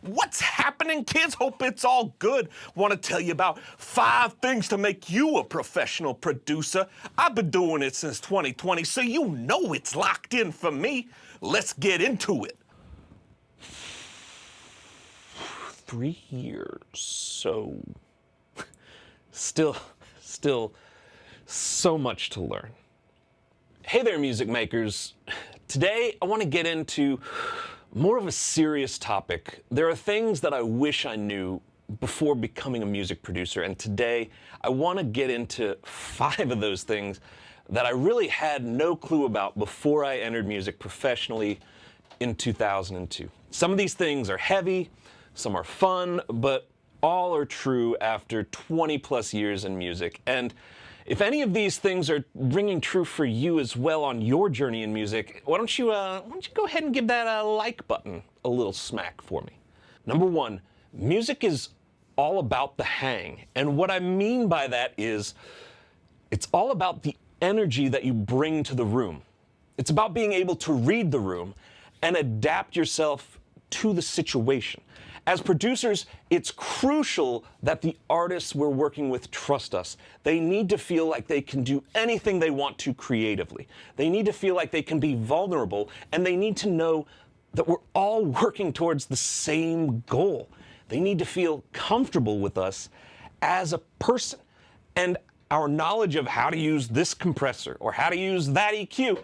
What's happening, kids? Hope it's all good. Want to tell you about 5 things to make you a professional producer. I've been doing it since 2020, so you know it's locked in for me. Let's get into it. 3 years, so still so much to learn. Hey there, music makers. Today, I want to get into more of a serious topic. There are things that I wish I knew before becoming a music producer, and today I want to get into 5 of those things that I really had no clue about before I entered music professionally in 2002. Some of these things are heavy, some are fun, but all are true after 20 plus years in music. And if any of these things are ringing true for you as well on your journey in music, why don't you go ahead and give that like button a little smack for me. Number 1, music is all about the hang. And what I mean by that is it's all about the energy that you bring to the room. It's about being able to read the room and adapt yourself to the situation. As producers, it's crucial that the artists we're working with trust us. They need to feel like they can do anything they want to creatively. They need to feel like they can be vulnerable, and they need to know that we're all working towards the same goal. They need to feel comfortable with us as a person. And our knowledge of how to use this compressor or how to use that EQ,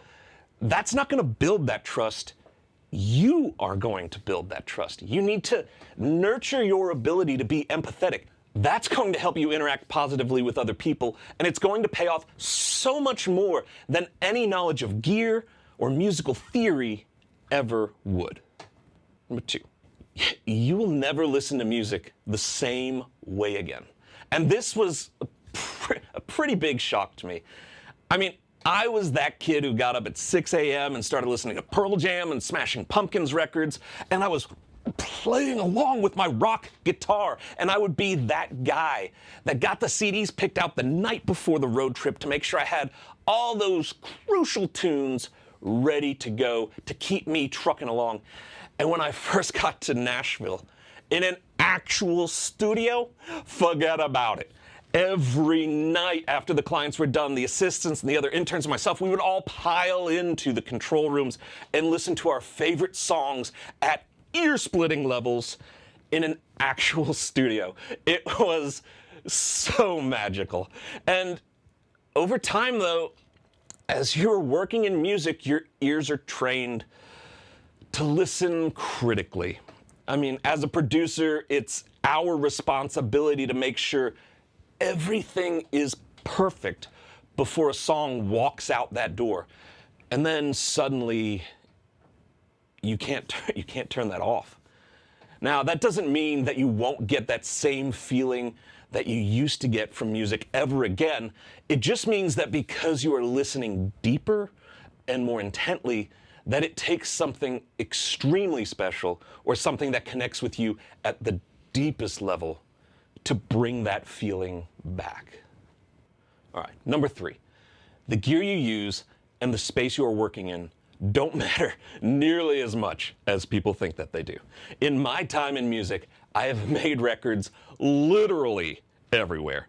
that's not going to build that trust. You are going to build that trust. You need to nurture your ability to be empathetic. That's going to help you interact positively with other people, and it's going to pay off so much more than any knowledge of gear or musical theory ever would. Number 2, you will never listen to music the same way again. And this was a pretty big shock to me. I mean, I was that kid who got up at 6 a.m. and started listening to Pearl Jam and Smashing Pumpkins records, and I was playing along with my rock guitar, and I would be that guy that got the CDs picked out the night before the road trip to make sure I had all those crucial tunes ready to go to keep me trucking along. And when I first got to Nashville, in an actual studio, forget about it. Every night after the clients were done, the assistants and the other interns and myself, we would all pile into the control rooms and listen to our favorite songs at ear-splitting levels in an actual studio. It was so magical. And over time, though, as you're working in music, your ears are trained to listen critically. I mean, as a producer, it's our responsibility to make sure everything is perfect before a song walks out that door. And then suddenly you can't turn that off. Now, that doesn't mean that you won't get that same feeling that you used to get from music ever again. It just means that because you are listening deeper and more intently, that it takes something extremely special or something that connects with you at the deepest level to bring that feeling back. All right, number 3, the gear you use and the space you are working in don't matter nearly as much as people think that they do. In my time in music, I have made records literally everywhere.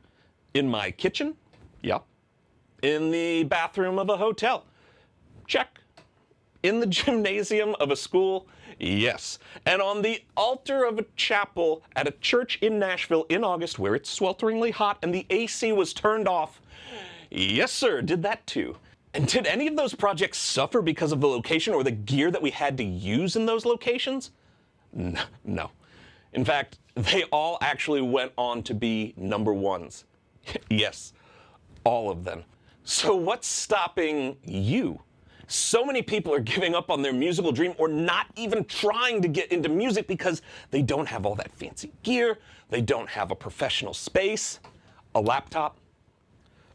In my kitchen, yeah. In the bathroom of a hotel, check. In the gymnasium of a school, yes. And on the altar of a chapel at a church in Nashville in August where it's swelteringly hot and the AC was turned off, yes sir, did that too. And did any of those projects suffer because of the location or the gear that we had to use in those locations? No. In fact, they all actually went on to be number 1s. Yes, all of them. So what's stopping you? So many people are giving up on their musical dream or not even trying to get into music because they don't have all that fancy gear, they don't have a professional space, a laptop,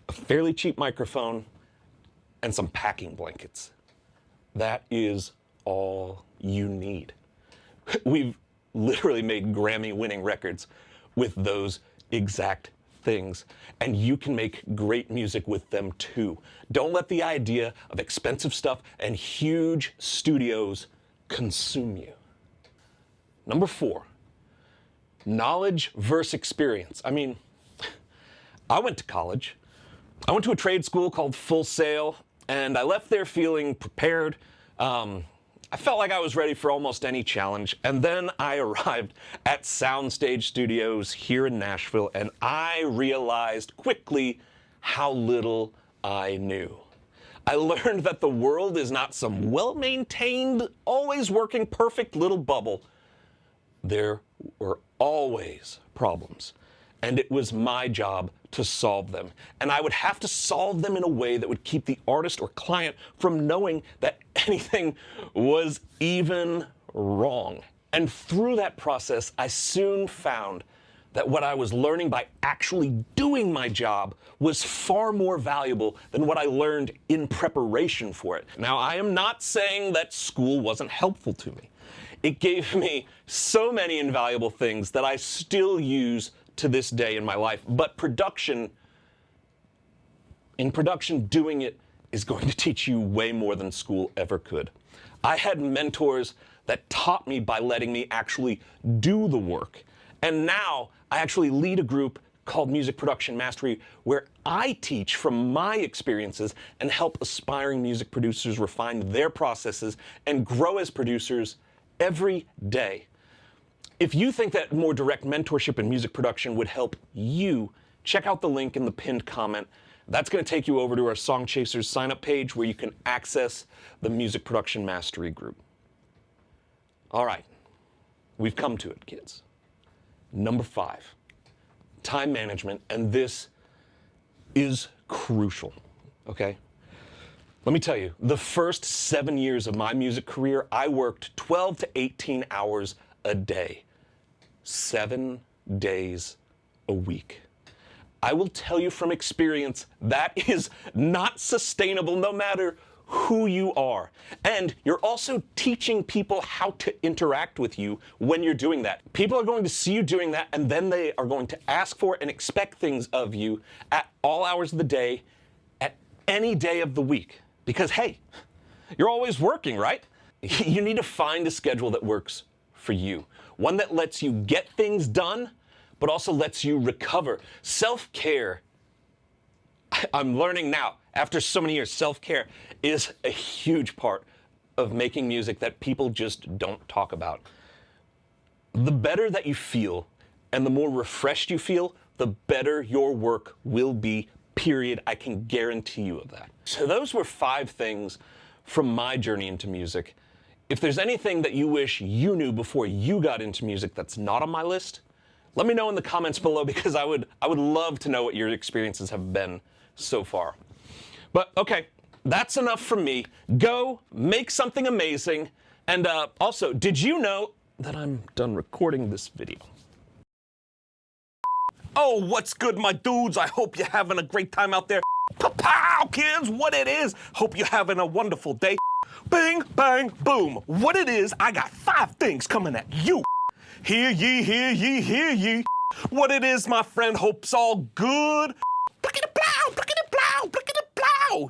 a fairly cheap microphone, and some packing blankets. That is all you need. We've literally made Grammy-winning records with those exact things, and you can make great music with them too. Don't let the idea of expensive stuff and huge studios consume you. Number 4, knowledge versus experience. I mean, I went to college. I went to a trade school called Full Sail, and I left there feeling prepared. I felt like I was ready for almost any challenge. And then I arrived at Soundstage Studios here in Nashville, and I realized quickly how little I knew. I learned that the world is not some well-maintained, always working perfect little bubble. There were always problems, and it was my job to solve them. And I would have to solve them in a way that would keep the artist or client from knowing that anything was even wrong. And through that process, I soon found that what I was learning by actually doing my job was far more valuable than what I learned in preparation for it. Now, I am not saying that school wasn't helpful to me. It gave me so many invaluable things that I still use to this day in my life. But in production, doing it is going to teach you way more than school ever could. I had mentors that taught me by letting me actually do the work. And now I actually lead a group called Music Production Mastery, where I teach from my experiences and help aspiring music producers refine their processes and grow as producers every day. If you think that more direct mentorship in music production would help you, check out the link in the pinned comment. That's going to take you over to our Song Chasers sign-up page where you can access the Music Production Mastery group. All right, we've come to it, kids. Number 5, time management, and this is crucial, okay? Let me tell you, the first 7 years of my music career, I worked 12 to 18 hours a day, 7 days a week. I will tell you from experience, that is not sustainable no matter who you are. And you're also teaching people how to interact with you when you're doing that. People are going to see you doing that, and then they are going to ask for and expect things of you at all hours of the day, at any day of the week. Because, hey, you're always working, right? You need to find a schedule that works for you. One that lets you get things done, but also lets you recover. Self-care, I'm learning now, after so many years, self-care is a huge part of making music that people just don't talk about. The better that you feel and the more refreshed you feel, the better your work will be, period. I can guarantee you of that. So those were 5 things from my journey into music. If there's anything that you wish you knew before you got into music that's not on my list, let me know in the comments below, because I would love to know what your experiences have been so far. But okay, that's enough from me. Go make something amazing. And also, did you know that I'm done recording this video? Oh, what's good, my dudes? I hope you're having a great time out there. Pow, kids, what it is. Hope you're having a wonderful day. Bing, bang, boom. What it is, I got 5 things coming at you. Hear ye, hear ye, hear ye. What it is, my friend, hope's all good.